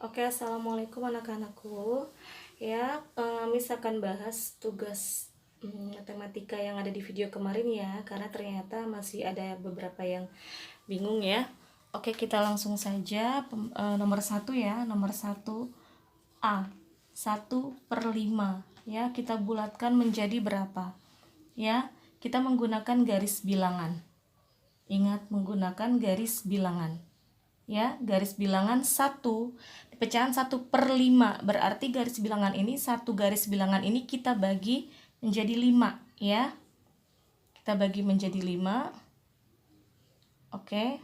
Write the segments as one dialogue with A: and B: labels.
A: Oke, assalamualaikum anak-anakku. Ya, Miss akan bahas tugas matematika yang ada di video kemarin ya, karena ternyata masih ada beberapa yang bingung ya. Oke, kita langsung saja. Nomor 1 ya, nomor 1 A, 1/5 ya, kita bulatkan menjadi berapa? Ya, kita menggunakan garis bilangan. Ingat, menggunakan garis bilangan. Ya, garis bilangan 1, pecahan 1/5, berarti garis bilangan ini, satu garis bilangan ini kita bagi menjadi 5 ya, kita bagi menjadi 5. Oke,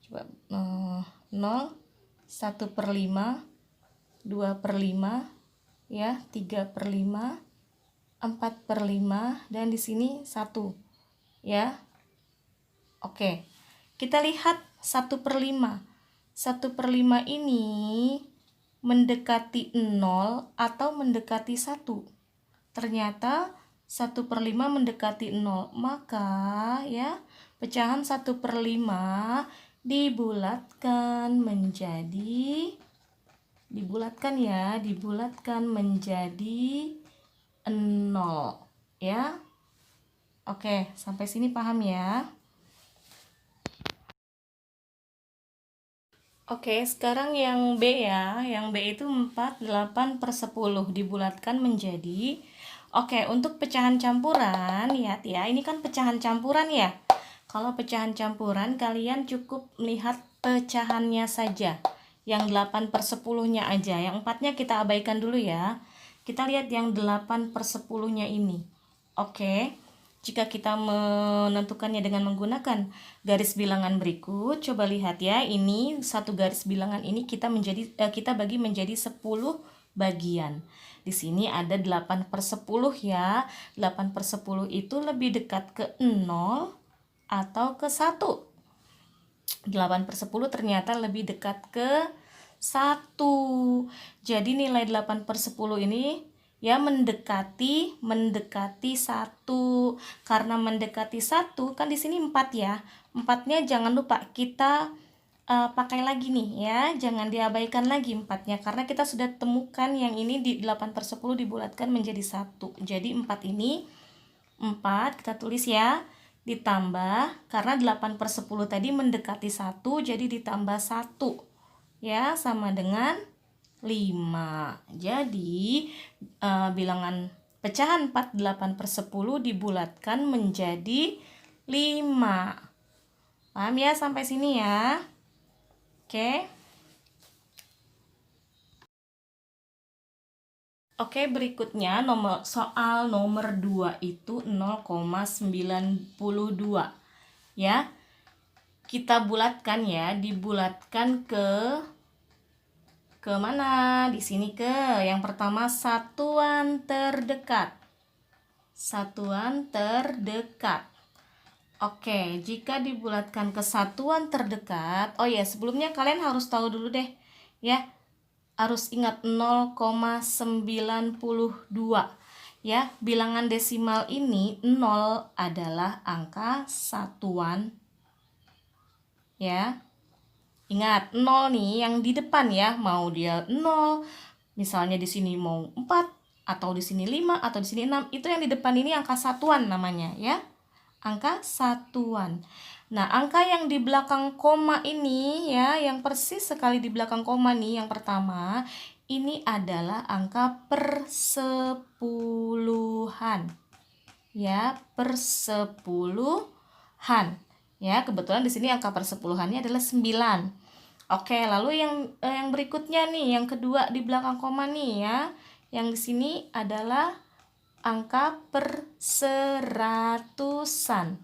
A: coba 0, 1/5, 2/5 ya, 3/5, 4/5, dan di sini 1 ya. Oke, kita lihat 1/5. 1/5 ini mendekati 0 atau mendekati 1. Ternyata 1/5 mendekati 0. Maka ya, pecahan 1/5 dibulatkan menjadi 0 ya. Oke, sampai sini paham ya? Oke, sekarang yang B ya. Yang B itu 48/10 dibulatkan menjadi. Oke, untuk pecahan campuran, lihat ya, ini kan pecahan campuran ya. Kalau pecahan campuran, kalian cukup melihat pecahannya saja. Yang 8/10-nya aja. Yang 4-nya kita abaikan dulu ya. Kita lihat yang 8/10-nya ini. Oke. Jika kita menentukannya dengan menggunakan garis bilangan berikut, coba lihat ya, ini satu garis bilangan ini kita bagi menjadi 10 bagian. Di sini ada 8/10 ya. 8/10 itu lebih dekat ke 0 atau ke 1. 8/10 ternyata lebih dekat ke 1. Jadi nilai 8/10 ini ya mendekati 1. Karena mendekati 1 kan di sini 4 ya. 4-nya jangan lupa kita pakai lagi nih ya. Jangan diabaikan lagi 4-nya karena kita sudah temukan yang ini di 8/10 dibulatkan menjadi 1. Jadi 4 ini 4 kita tulis ya. Ditambah karena 8/10 tadi mendekati 1, jadi ditambah 1 ya, sama dengan 5. Jadi bilangan pecahan 48/10 dibulatkan menjadi 5. Paham ya sampai sini ya? Oke. Oke, berikutnya soal nomor 2 itu 0,92 ya. Kita bulatkan ya, dibulatkan ke mana? Di sini ke yang pertama, satuan terdekat. Satuan terdekat. Oke, jika dibulatkan ke satuan terdekat, oh ya, sebelumnya kalian harus tahu dulu deh ya. Harus ingat 0,92 ya. Bilangan desimal ini 0 adalah angka satuan ya. Ingat, 0 nih yang di depan ya, mau dia 0, misalnya di sini mau 4, atau di sini 5, atau di sini 6, itu yang di depan ini angka satuan namanya ya. Angka satuan. Nah, angka yang di belakang koma ini ya, yang persis sekali di belakang koma nih, yang pertama, ini adalah angka persepuluhan. Ya, persepuluhan. Ya, kebetulan di sini angka persepuluhannya adalah 9. Oke, lalu yang berikutnya nih, yang kedua di belakang koma nih ya. Yang di sini adalah angka perseratusan.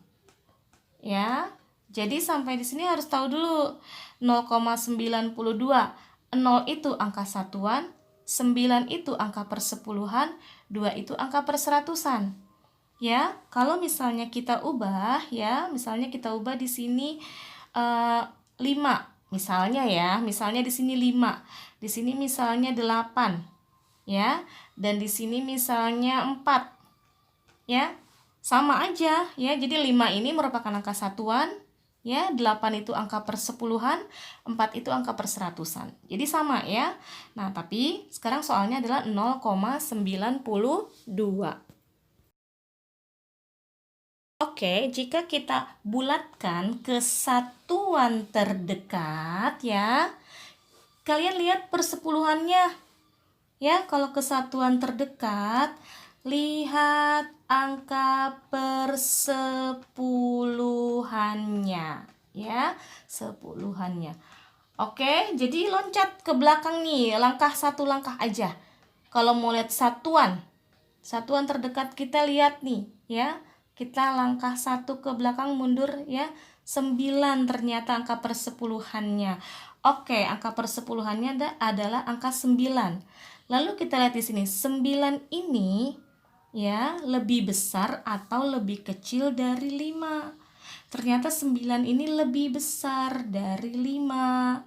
A: Ya. Jadi sampai di sini harus tahu dulu 0,92. 0 itu angka satuan, 9 itu angka persepuluhan, 2 itu angka perseratusan. Ya, kalau misalnya kita ubah ya, misalnya kita ubah di sini 5. Misalnya ya, misalnya di sini 5. Di sini misalnya 8. Ya, dan di sini misalnya 4. Ya, sama aja ya. Jadi 5 ini merupakan angka satuan, Ya, 8 itu angka persepuluhan, 4 itu angka perseratusan. Jadi sama ya. Nah, tapi sekarang soalnya adalah 0,92. Oke, jika kita bulatkan ke satuan terdekat ya, kalian lihat persepuluhannya. Ya, kalau ke satuan terdekat, lihat angka persepuluhannya. Ya, sepuluhannya. Oke, jadi loncat ke belakang nih, satu langkah aja. Kalau mau lihat satuan terdekat kita lihat nih, ya. Kita langkah satu ke belakang mundur ya. 9 ternyata angka persepuluhannya. Oke, angka persepuluhannya adalah angka 9. Lalu kita lihat di sini, 9 ini ya lebih besar atau lebih kecil dari 5. Ternyata 9 ini lebih besar dari 5.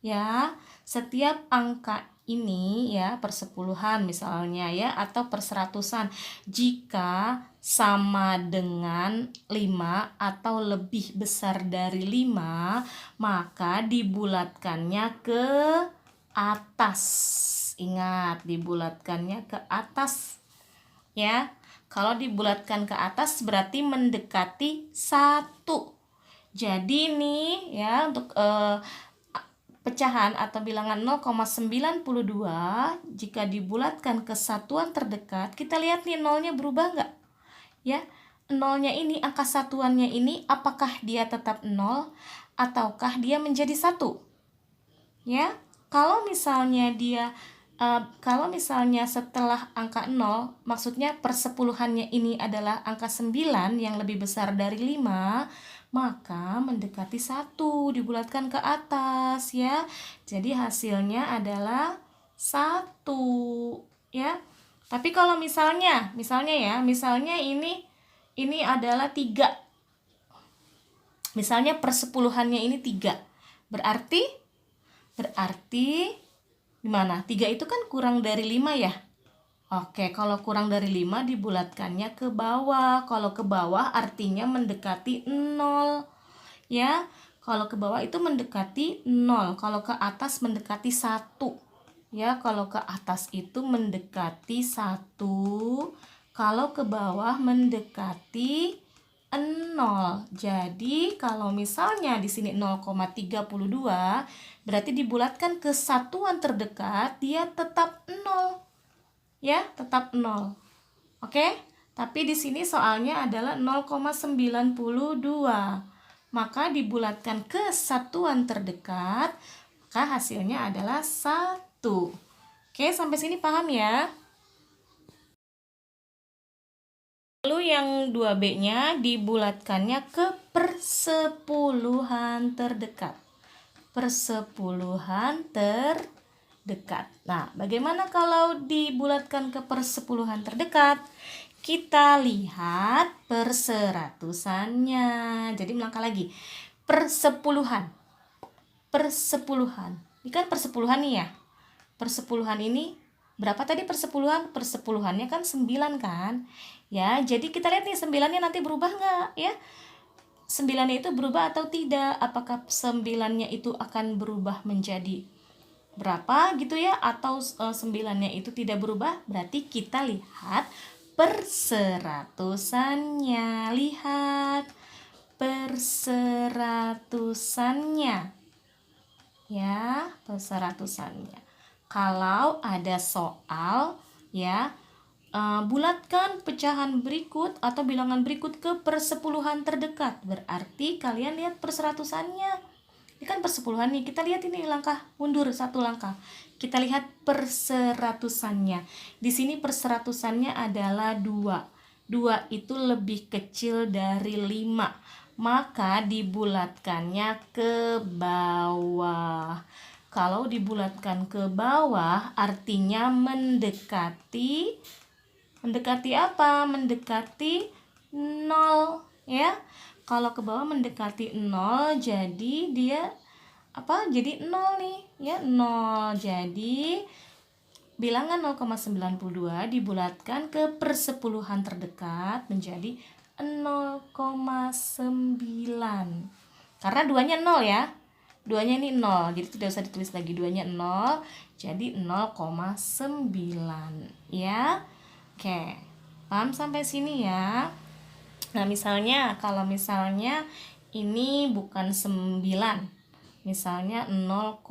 A: Ya, setiap angka ini ya persepuluhan misalnya ya atau perseratusan jika sama dengan 5 atau lebih besar dari 5 maka dibulatkannya ke atas. Ingat, dibulatkannya ke atas ya. Kalau dibulatkan ke atas berarti mendekati 1. Jadi nih ya untuk pecahan atau bilangan 0,92 jika dibulatkan ke satuan terdekat, kita lihat nih nolnya berubah nggak? Ya, nolnya ini, angka satuannya ini apakah dia tetap 0 ataukah dia menjadi 1? Ya, kalau misalnya setelah angka 0, maksudnya persepuluhannya ini adalah angka 9 yang lebih besar dari 5, maka mendekati 1, dibulatkan ke atas ya. Jadi hasilnya adalah 1 ya. Tapi kalau misalnya ini adalah 3. Misalnya persepuluhannya ini 3. Berarti gimana? 3 itu kan kurang dari 5 ya? Oke, kalau kurang dari 5 dibulatkannya ke bawah. Kalau ke bawah artinya mendekati 0. Ya, kalau ke bawah itu mendekati 0. Kalau ke atas mendekati 1. Ya, kalau ke atas itu mendekati 1. Kalau ke bawah mendekati 0. Jadi kalau misalnya di sini 0,32 berarti dibulatkan ke satuan terdekat dia tetap 0. Ya, tetap 0. Oke? Tapi di sini soalnya adalah 0,92. Maka dibulatkan ke satuan terdekat, maka hasilnya adalah 1. Oke, sampai sini paham ya? Lalu yang 2B-nya dibulatkannya ke persepuluhan terdekat. Persepuluhan terdekat. Nah, bagaimana kalau dibulatkan ke persepuluhan terdekat? Kita lihat perseratusannya. Jadi melangkah lagi. Persepuluhan. Ini kan persepuluhan nih ya. Persepuluhan ini berapa tadi persepuluhan? Persepuluhannya kan 9 kan? Ya, jadi kita lihat nih 9-nya nanti berubah nggak ya? 9-nya itu berubah atau tidak? Apakah 9-nya itu akan berubah menjadi berapa gitu ya? Atau 9-nya itu tidak berubah? Berarti kita lihat perseratusannya. Lihat perseratusannya. Ya, perseratusannya. Kalau ada soal ya, bulatkan pecahan berikut atau bilangan berikut ke persepuluhan terdekat. Berarti kalian lihat perseratusannya. Ini kan persepuluhan nih. Kita lihat ini langkah mundur 1 langkah. Kita lihat perseratusannya. Di sini perseratusannya adalah 2. 2 itu lebih kecil dari 5. Maka dibulatkannya ke bawah. Kalau dibulatkan ke bawah artinya mendekati apa? Mendekati 0 ya. Kalau ke bawah mendekati 0 jadi dia apa? Jadi 0 nih ya, 0. Jadi bilangan 0,92 dibulatkan ke persepuluhan terdekat menjadi 0,9. Karena duanya 0 ya. Duanya ini 0, jadi tidak usah ditulis lagi, duanya 0, jadi 0,9 ya. Oke, paham sampai sini ya. Nah misalnya, kalau misalnya ini bukan 9, misalnya 0,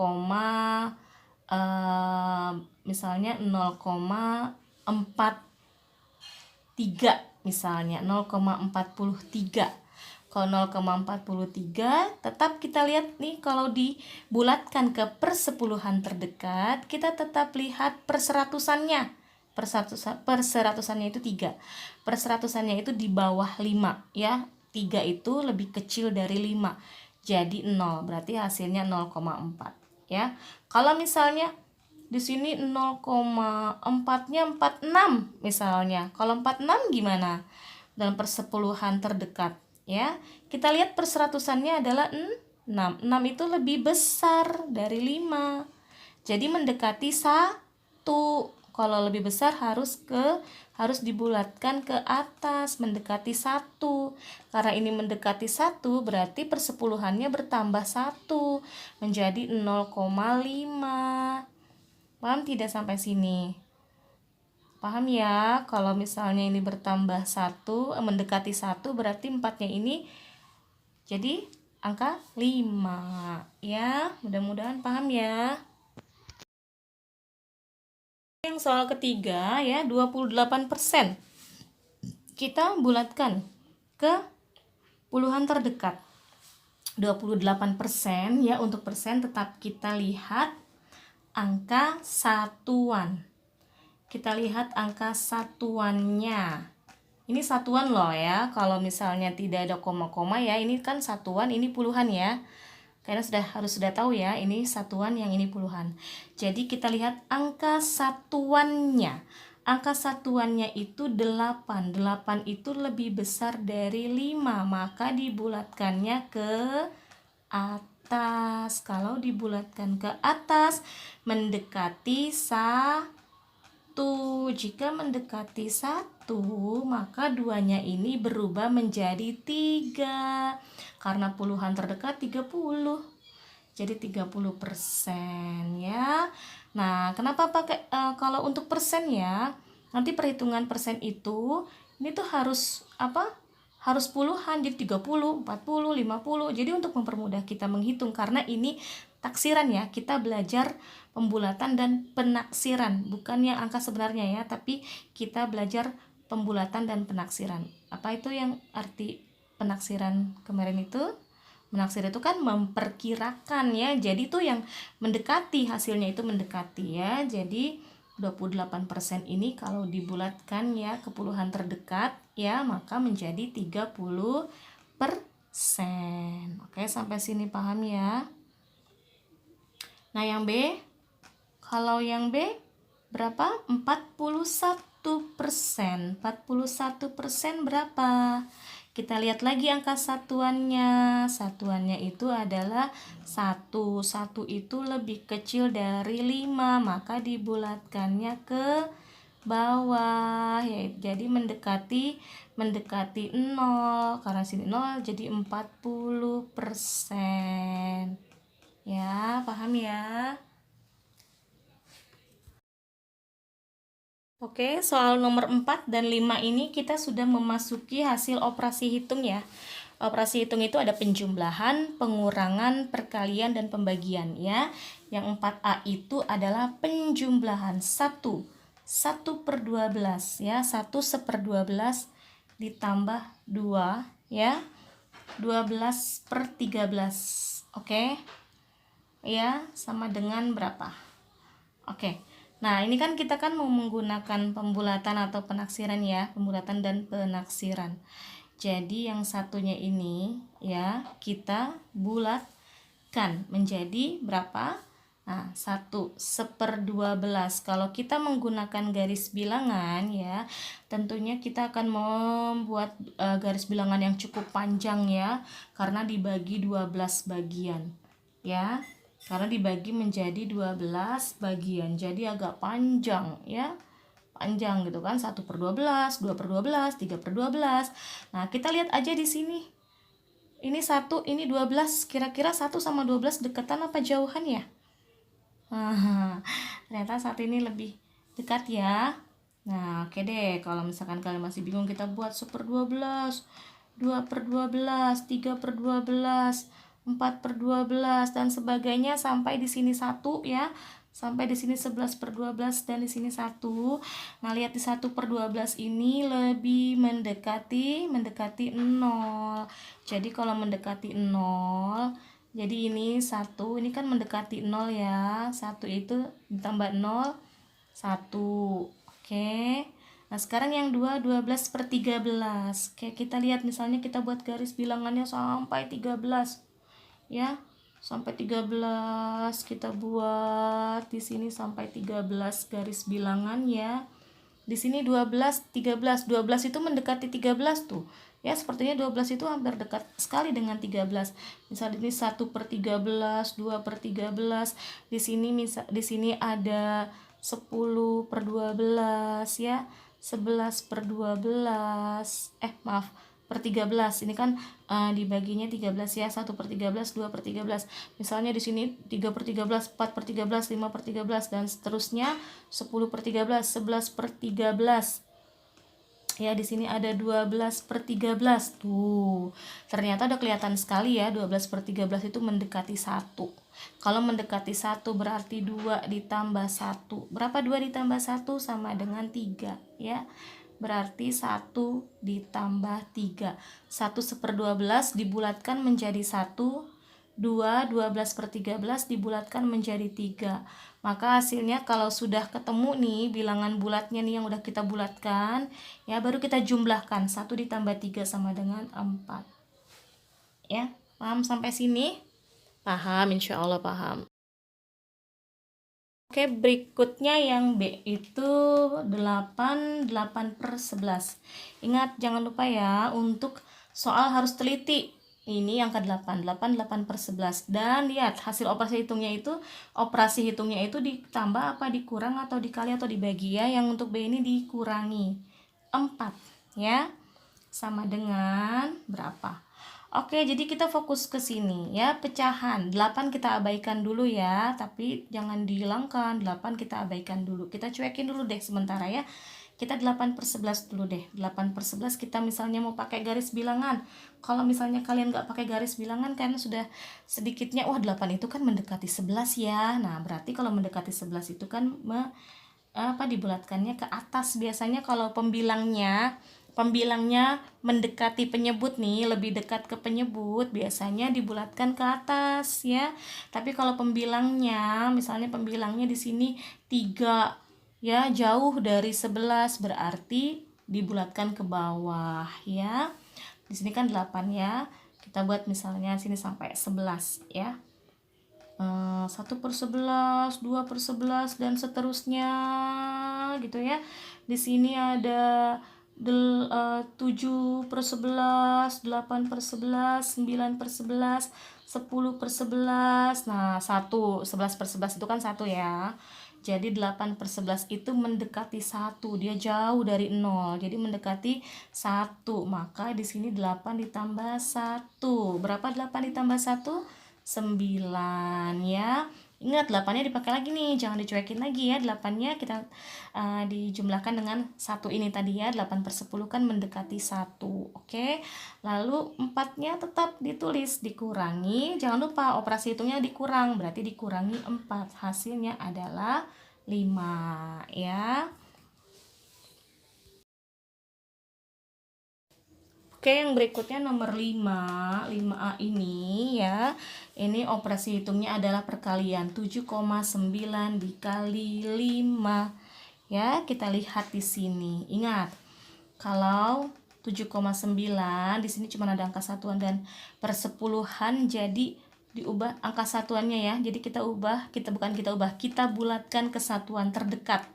A: misalnya 0,43, misalnya 0,43. Kalau 0,43 tetap kita lihat nih, kalau dibulatkan ke persepuluhan terdekat, kita tetap lihat perseratusannya. Perseratusannya itu 3. Perseratusannya itu di bawah 5 ya. 3 itu lebih kecil dari 5. Jadi 0, berarti hasilnya 0,4 ya. Kalau misalnya di sini 0,4-nya 46 misalnya. Kalau 46 gimana? Dalam persepuluhan terdekat ya. Kita lihat perseratusannya adalah 6. 6 itu lebih besar dari 5. Jadi mendekati 1. Kalau lebih besar harus dibulatkan ke atas, mendekati 1. Karena ini mendekati 1, berarti persepuluhannya bertambah 1 menjadi 0,5. Paham tidak sampai sini? Paham ya? Kalau misalnya ini bertambah 1, mendekati 1, berarti 4-nya ini jadi angka 5 ya. Mudah-mudahan paham ya. Yang soal ketiga ya, 28%. Kita bulatkan ke puluhan terdekat. 28% ya, untuk persen tetap kita lihat angka satuan. Kita lihat angka satuannya. Ini satuan loh ya. Kalau misalnya tidak ada koma-koma ya, ini kan satuan, ini puluhan ya. Kalian harus sudah tahu ya, ini satuan, yang ini puluhan. Jadi kita lihat angka satuannya. Angka satuannya itu 8. 8 itu lebih besar dari 5, maka dibulatkannya ke atas. Kalau dibulatkan ke atas, mendekati 1. Jika mendekati 1, maka duanya ini berubah menjadi 3. Karena puluhan terdekat 30. Jadi 30% ya. Nah, kenapa pakai kalau untuk persen ya? Nanti perhitungan persen itu ini tuh harus harus puluhan, jadi 30, 40, 50. Jadi untuk mempermudah kita menghitung, karena ini taksiran ya, kita belajar pembulatan dan penaksiran, bukan yang angka sebenarnya ya, tapi kita belajar pembulatan dan penaksiran. Apa itu yang arti penaksiran kemarin itu? Menaksir itu kan memperkirakan ya, jadi itu yang mendekati, hasilnya itu mendekati ya. Jadi 28% ini kalau dibulatkan ya ke puluhan terdekat ya, maka menjadi 30%. Oke, sampai sini paham ya. Nah, yang B, kalau yang B berapa? 41%. 41% berapa? Kita lihat lagi angka satuannya. Satuannya itu adalah 1. 1 itu lebih kecil dari 5, maka dibulatkannya ke bawah ya. Jadi mendekati 0. Karena sini 0 jadi 40%. Ya, paham ya? Oke, soal nomor 4 dan 5 ini kita sudah memasuki hasil operasi hitung ya. Operasi hitung itu ada penjumlahan, pengurangan, perkalian, dan pembagian ya. Yang 4A itu adalah penjumlahan 1 per 12 ya. 1 per 12 ditambah 2 ya. 12 per 13. Oke. Ya, sama dengan berapa? Oke. Nah, ini kan kita kan mau menggunakan pembulatan atau penaksiran ya, pembulatan dan penaksiran. Jadi yang satunya ini ya, kita bulatkan menjadi berapa? Nah, 1 per 12. Kalau kita menggunakan garis bilangan ya, tentunya kita akan membuat garis bilangan yang cukup panjang ya, karena dibagi 12 bagian ya. Karena dibagi menjadi 12 bagian, jadi agak panjang ya, panjang gitu kan. 1 per 12, 2 per 12, 3 per 12. Nah, kita lihat aja di sini Ini 1, ini 12. Kira-kira 1 sama 12 dekatan apa jauhan ya? Ternyata 1 ini lebih dekat ya. Nah, oke deh. Kalau misalkan kalian masih bingung, kita buat 1/12, 2/12, 3/12, 4/12, dan sebagainya sampai di sini 1 ya. Sampai di sini 11/12 dan di sini 1. Nah, lihat di 1/12 ini lebih mendekati 0. Jadi kalau mendekati 0, jadi ini 1, ini kan mendekati 0 ya. 1 itu ditambah 0, 1. Oke. Nah, sekarang yang 2, 12/13. Oke, kita lihat misalnya kita buat garis bilangannya sampai 13 ya. Sampai 13 kita buat di sini sampai 13 garis bilangan ya. Di sini 12, 13. 12 itu mendekati 13 tuh. Ya, sepertinya 12 itu hampir dekat sekali dengan 13. Misal ini 1/13, 2/13. Di sini ada 10/12 ya. 11/12. Maaf, per 13. Ini kan dibaginya 13 ya. 1/13, 2/13. Misalnya di sini 3/13, 4/13, 5/13 dan seterusnya. 10/13, 11/13. Ya, di sini ada 12/13. Tuh. Ternyata udah kelihatan sekali ya, 12/13 itu mendekati 1. Kalau mendekati 1 berarti 2 ditambah 1. Berapa 2 ditambah 1? Sama dengan 3 ya. Berarti 1 ditambah 3. 1/12 dibulatkan menjadi 1. 2, 12/13 dibulatkan menjadi 3. Maka hasilnya kalau sudah ketemu nih bilangan bulatnya nih yang udah kita bulatkan, ya baru kita jumlahkan. 1 ditambah 3 sama dengan 4. Ya, paham sampai sini? Paham, insya Allah paham. Oke, berikutnya yang B itu 8/11. Ingat, jangan lupa ya, untuk soal harus teliti. Ini angka 8, 8/11. Dan lihat, hasil operasi hitungnya itu ditambah apa, dikurang atau dikali atau dibagi ya. Yang untuk B ini dikurangi 4 ya. Sama dengan berapa? Oke, jadi kita fokus ke sini ya, pecahan. 8 kita abaikan dulu ya, tapi jangan dihilangkan. 8 kita abaikan dulu. Kita cuekin dulu deh sementara ya. Kita 8/11 dulu deh. 8/11 kita misalnya mau pakai garis bilangan. Kalau misalnya kalian nggak pakai garis bilangan kan sudah sedikitnya, 8 itu kan mendekati 11 ya. Nah, berarti kalau mendekati 11 itu kan dibulatkannya ke atas. Biasanya kalau pembilangnya mendekati penyebut nih, lebih dekat ke penyebut, biasanya dibulatkan ke atas ya. Tapi kalau misalnya pembilangnya di sini 3 ya, jauh dari 11, berarti dibulatkan ke bawah ya. Di sini kan 8 ya. Kita buat misalnya sini sampai 11 ya. 1/11, 2/11 dan seterusnya gitu ya. Di sini ada 7/11, 8/11, 9/11, 10/11. Nah, 11/11 itu kan 1 ya. Jadi 8/11 itu mendekati 1. Dia jauh dari 0. Jadi mendekati 1. Maka di sini 8 ditambah 1. Berapa 8 ditambah 1? 9 ya. Ingat, 8-nya dipakai lagi nih, jangan dicuekin lagi ya. 8-nya kita dijumlahkan dengan 1 ini tadi ya. 8/10 kan mendekati 1. Oke. Lalu 4-nya tetap ditulis, dikurangi. Jangan lupa operasi hitungnya dikurang, berarti dikurangi 4. Hasilnya adalah 5 ya. Oke, yang berikutnya nomor 5, 5A ini ya. Ini operasi hitungnya adalah perkalian 7,9 dikali 5. Ya, kita lihat di sini. Ingat, kalau 7,9 di sini cuma ada angka satuan dan persepuluhan, jadi diubah angka satuannya ya. Jadi kita bulatkan ke satuan terdekat.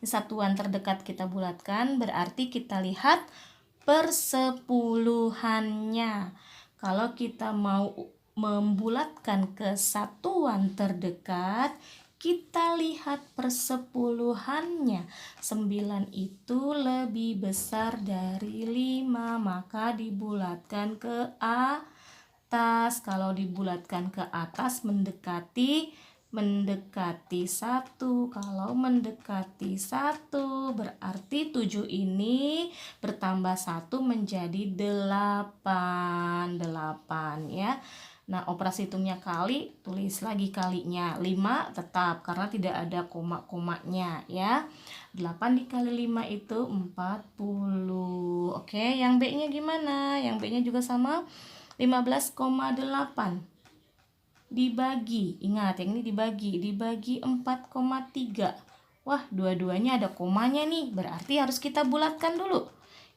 A: Satuan terdekat kita bulatkan, berarti kita lihat persepuluhannya. Kalau kita mau membulatkan ke satuan terdekat, kita lihat persepuluhannya. 9 itu lebih besar dari 5, maka dibulatkan ke A atas. Kalau dibulatkan ke atas mendekati 1. Kalau mendekati 1 berarti 7 ini bertambah 1 menjadi 8 ya. Nah, operasi hitungnya kali, tulis lagi kalinya. 5 tetap karena tidak ada koma-komanya ya. 8 dikali 5 itu 40. Oke, yang B-nya gimana? Yang B-nya juga sama 15,8 dibagi, ingat yang ini dibagi 4,3. Wah, dua-duanya ada komanya nih, berarti harus kita bulatkan dulu.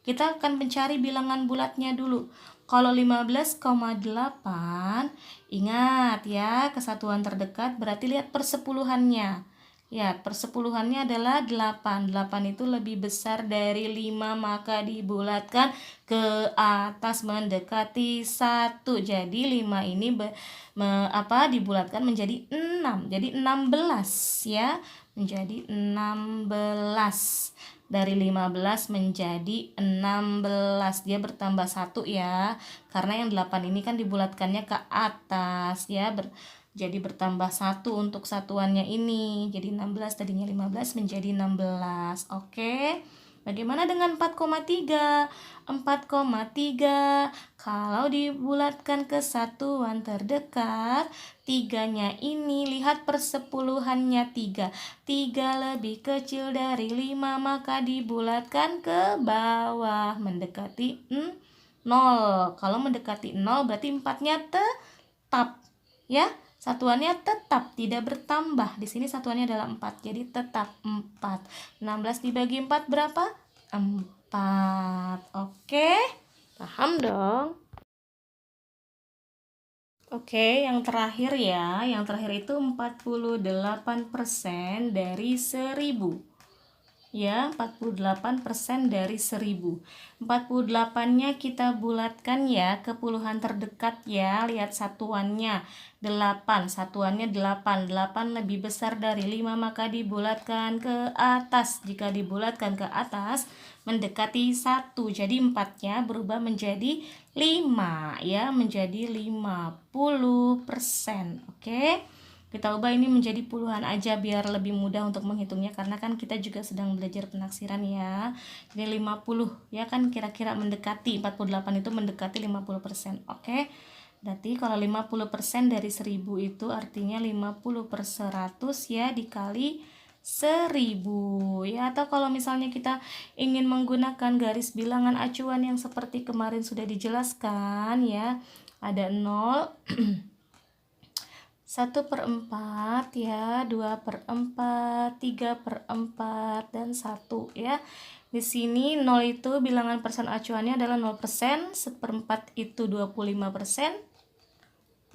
A: Kita akan mencari bilangan bulatnya dulu. Kalau 15,8, ingat ya, kesatuan terdekat berarti lihat persepuluhannya. Ya, persepuluhannya adalah 8. 8 itu lebih besar dari 5, maka dibulatkan ke atas mendekati 1. Jadi 5 ini dibulatkan menjadi 6. Jadi 16 ya. Menjadi 16. Dari 15 menjadi 16. Dia bertambah 1 ya. Karena yang 8 ini kan dibulatkannya ke atas ya. Jadi bertambah 1 untuk satuannya ini. Jadi 16 tadinya 15 menjadi 16. Oke. Bagaimana dengan 4,3? 4,3 kalau dibulatkan ke satuan terdekat, 3-nya ini lihat persepuluhannya 3. 3 lebih kecil dari 5, maka dibulatkan ke bawah mendekati 0. Kalau mendekati 0 berarti 4-nya tetap ya. Satuannya tetap tidak bertambah. Di sini satuannya adalah 4. Jadi tetap 4. 16 dibagi 4 berapa? 4. Oke. Paham dong? Oke, yang terakhir ya. Yang terakhir itu 48% dari 1000. Ya, 48% dari 1000. 48-nya kita bulatkan ya ke puluhan terdekat ya. Lihat satuannya 8, satuannya 8. 8 lebih besar dari 5, maka dibulatkan ke atas. Jika dibulatkan ke atas mendekati 1. Jadi 4-nya berubah menjadi 5 ya, menjadi 50%. Oke. Kita ubah ini menjadi puluhan aja biar lebih mudah untuk menghitungnya, karena kan kita juga sedang belajar penaksiran ya. Jadi 50 ya kan kira-kira mendekati 48 itu mendekati 50%. Oke. Berarti kalau 50% dari 1000 itu artinya 50/100 ya dikali 1000 ya. Atau kalau misalnya kita ingin menggunakan garis bilangan acuan yang seperti kemarin sudah dijelaskan ya. Ada 0 1/4 ya, 2/4, 3/4 dan 1 ya. Di sini 0 itu bilangan persen acuannya adalah 0%, 1/4 itu 25%,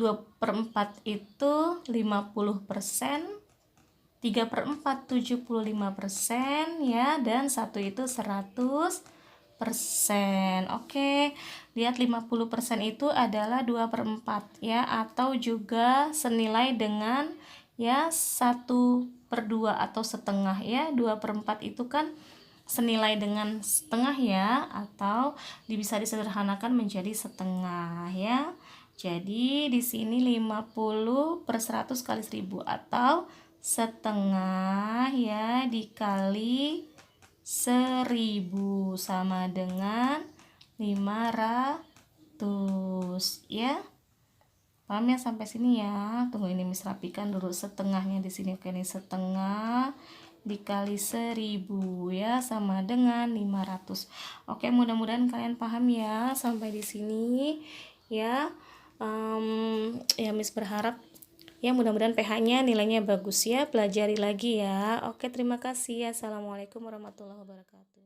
A: 2/4 itu 50%, 3/4 75% ya, dan 1 itu 100%. Oke, lihat 50% itu adalah 2/4 ya, atau juga senilai dengan ya 1/2 atau setengah ya. 2/4 itu kan senilai dengan setengah ya, atau bisa disederhanakan menjadi setengah ya. Jadi di sini 50/100 kali 1000 atau setengah ya dikali 1000 sama dengan 500 ya. Paham ya sampai sini ya? Tunggu ini Miss rapikan dulu setengahnya di sini. Oke, ini setengah dikali 1000 ya sama dengan 500. Oke, mudah-mudahan kalian paham ya sampai di sini ya. Ya Miss berharap ya mudah-mudahan PH-nya nilainya bagus ya, pelajari lagi ya. Oke, terima kasih. Assalamualaikum warahmatullahi wabarakatuh.